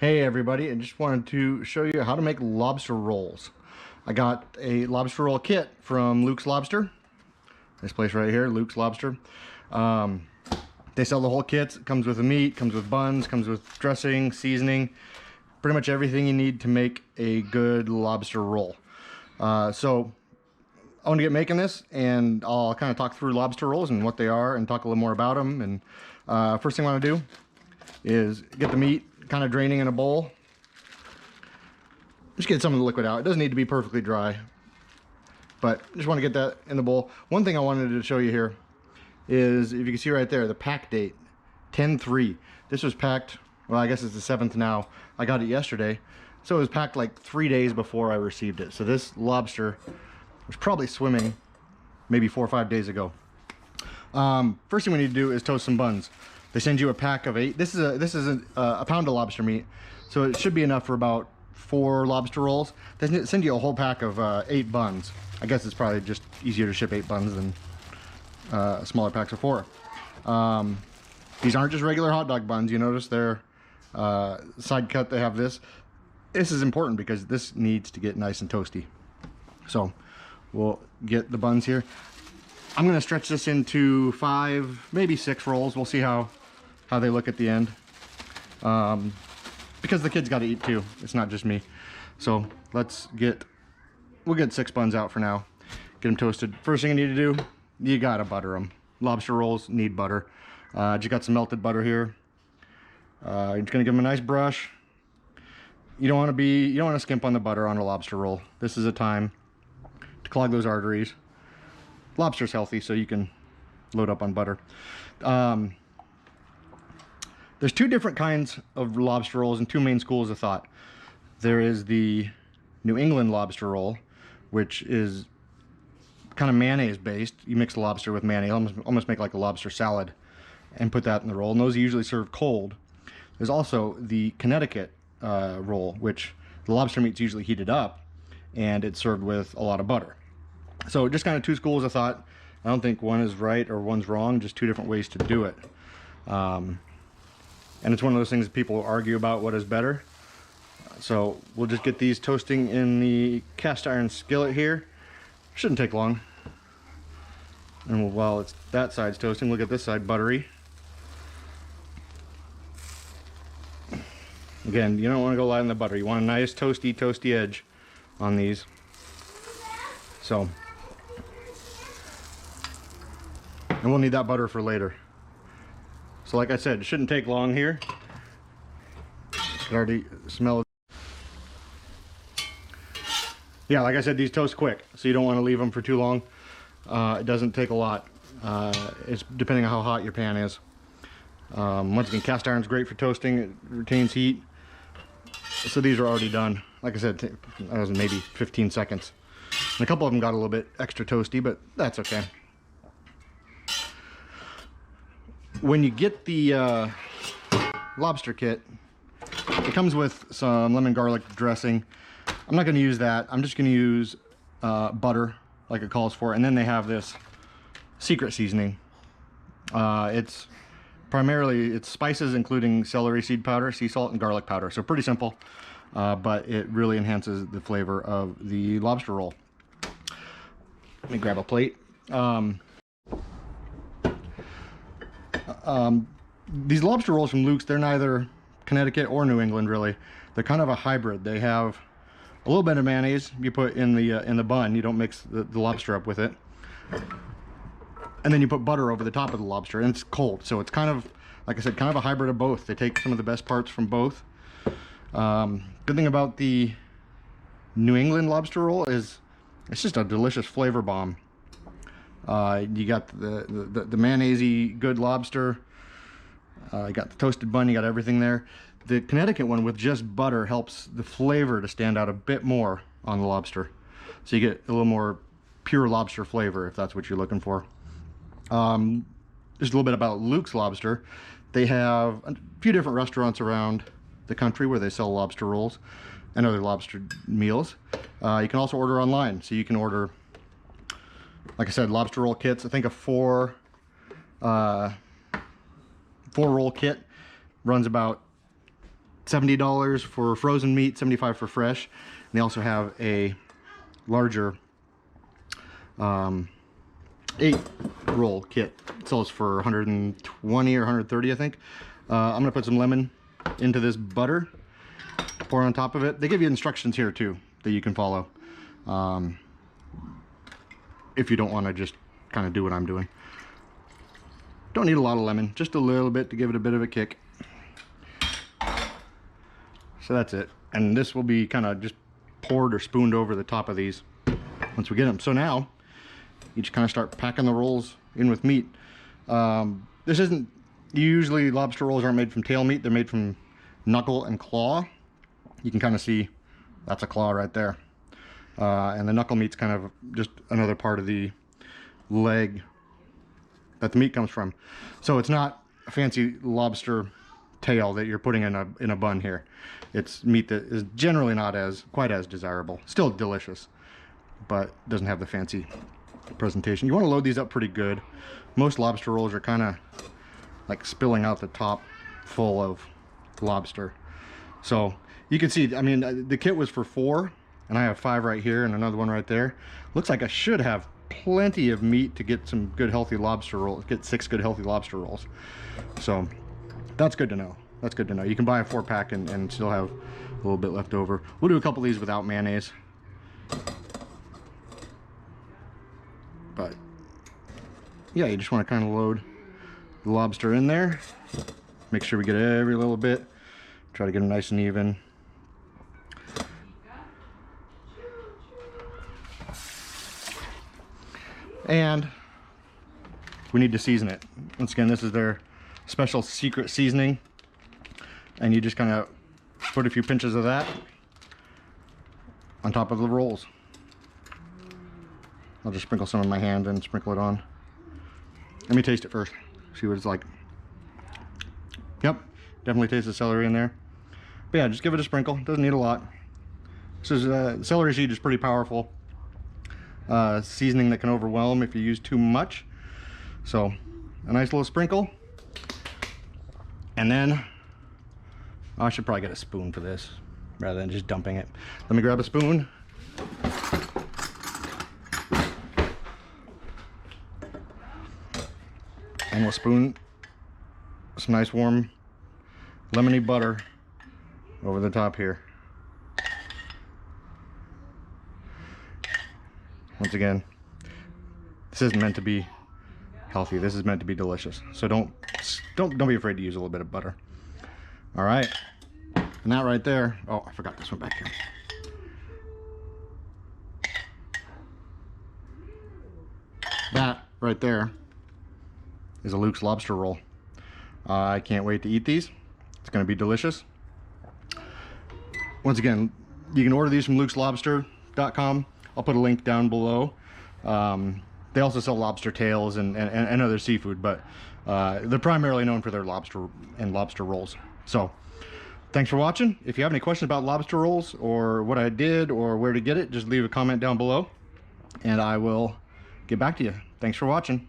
Hey everybody, I just wanted to show you how to make lobster rolls. I got a lobster roll kit from Luke's Lobster. This place right here, Luke's Lobster. They sell the whole kit. It comes with the meat, comes with buns, comes with dressing, seasoning, pretty much everything you need to make a good lobster roll. So I want to get making this, and I'll kind of talk through lobster rolls and what they are and talk a little more about them. And first thing I want to do is get the meat kind of draining in a bowl. Just get some of the liquid out. It doesn't need to be perfectly dry, but just want to get that in the bowl. One thing I wanted to show you here is, if you can see right there, the pack date, 10/3. This was packed, well, I guess it's the 7th now. I got it yesterday, so it was packed like 3 days before I received it. So this lobster was probably swimming maybe 4 or 5 days ago. First thing we need to do is toast some buns. They send you a pack of 8. This is a pound of lobster meat, so it should be enough for about 4 lobster rolls. They send you a whole pack of 8 buns. I guess it's probably just easier to ship 8 buns than smaller packs of 4. These aren't just regular hot dog buns. You notice they're side cut. They have this. This is important because this needs to get nice and toasty. So we'll get the buns here. I'm going to stretch this into 5, maybe 6 rolls. We'll see how they look at the end. Because the kids got to eat too. It's not just me. So we'll get 6 buns out for now. Get them toasted. First thing you need to do, you got to butter them. Lobster rolls need butter. Just got some melted butter here. You're just going to give them a nice brush. You don't want to skimp on the butter on a lobster roll. This is a time to clog those arteries. Lobster's healthy, so you can load up on butter. There's 2 different kinds of lobster rolls and 2 main schools of thought. There is the New England lobster roll, which is kind of mayonnaise based. You mix the lobster with mayonnaise, almost make like a lobster salad, and put that in the roll. And those are usually served cold. There's also the Connecticut roll, which the lobster meat's usually heated up, and it's served with a lot of butter. So just kind of 2 schools of thought. I don't think one is right or one's wrong, just 2 different ways to do it. And it's one of those things that people argue about what is better. So we'll just get these toasting in the cast iron skillet here. Shouldn't take long. And while that side's toasting, look at this side, buttery. Again, you don't want to go light on the butter. You want a nice toasty edge on these. So, and we'll need that butter for later. So like I said, it shouldn't take long here. You can already smell it. Yeah, like I said, these toast quick, so you don't want to leave them for too long. It doesn't take a lot. It's depending on how hot your pan is. Once again, cast iron's great for toasting. It retains heat. So these are already done. Like I said, that was maybe 15 seconds. And a couple of them got a little bit extra toasty, but that's okay. When you get the lobster kit, it comes with some lemon garlic dressing. I'm not going to use that. I'm just going to use butter like it calls for. And then they have this secret seasoning. It's spices, including celery seed powder, sea salt, and garlic powder. So pretty simple, but it really enhances the flavor of the lobster roll. Let me grab a plate. These lobster rolls from Luke's, they're neither Connecticut or New England really. They're kind of a hybrid. They have a little bit of mayonnaise you put in the bun. You don't mix the lobster up with it. And then you put butter over the top of the lobster, and it's cold. So it's kind of, like I said, kind of a hybrid of both. They take some of the best parts from both. Good thing about the New England lobster roll is it's just a delicious flavor bomb. You got the mayonnaise-y good lobster. You got the toasted bun. You got everything there. The Connecticut one with just butter helps the flavor to stand out a bit more on the lobster. So you get a little more pure lobster flavor if that's what you're looking for. Just a little bit about Luke's Lobster. They have a few different restaurants around the country where they sell lobster rolls and other lobster meals. You can also order online. So you can order, like I said, lobster roll kits. I think a 4 roll kit runs about $70 for frozen meat, $75 for fresh. And they also have a larger 8 roll kit. It sells for 120 or 130, I think. I'm gonna put some lemon into this butter, pour on top of it. They give you instructions here too that you can follow if you don't want to just kind of do what I'm doing. Don't need a lot of lemon, just a little bit to give it a bit of a kick. So that's it. And this will be kind of just poured or spooned over the top of these once we get them. So now you just kind of start packing the rolls in with meat. This isn't, usually lobster rolls aren't made from tail meat, they're made from knuckle and claw. You can kind of see that's a claw right there. And the knuckle meat's kind of just another part of the leg that the meat comes from. So it's not a fancy lobster tail that you're putting in a bun here. It's meat that is generally not quite as desirable. Still delicious, but doesn't have the fancy presentation. You want to load these up pretty good. Most lobster rolls are kind of like spilling out the top full of lobster. So you can see, I mean, the kit was for 4, and I have 5 right here and another one right there. Looks like I should have plenty of meat to get some good healthy lobster rolls, get 6 good healthy lobster rolls. So that's good to know. That's good to know. You can buy a 4-pack and still have a little bit left over. We'll do a couple of these without mayonnaise. But yeah, you just want to kind of load the lobster in there. Make sure we get every little bit. Try to get them nice and even. And we need to season it. Once again, this is their special secret seasoning. And you just kind of put a few pinches of that on top of the rolls. I'll just sprinkle some in my hand and sprinkle it on. Let me taste it first. See what it's like. Yep, definitely taste the celery in there. But yeah, just give it a sprinkle. Doesn't need a lot. This is celery seed is pretty powerful. Seasoning that can overwhelm if you use too much. So a nice little sprinkle. And then I should probably get a spoon for this rather than just dumping it. Let me grab a spoon. And we'll spoon some nice warm lemony butter over the top here. Once again, this isn't meant to be healthy. This is meant to be delicious. So don't be afraid to use a little bit of butter. All right, and that right there. Oh, I forgot this one back here. That right there is a Luke's lobster roll. I can't wait to eat these. It's going to be delicious. Once again, you can order these from lukeslobster.com. I'll put a link down below. They also sell lobster tails and other seafood, but they're primarily known for their lobster and lobster rolls. So thanks for watching. If you have any questions about lobster rolls or what I did or where to get it, just leave a comment down below and I will get back to you. Thanks for watching.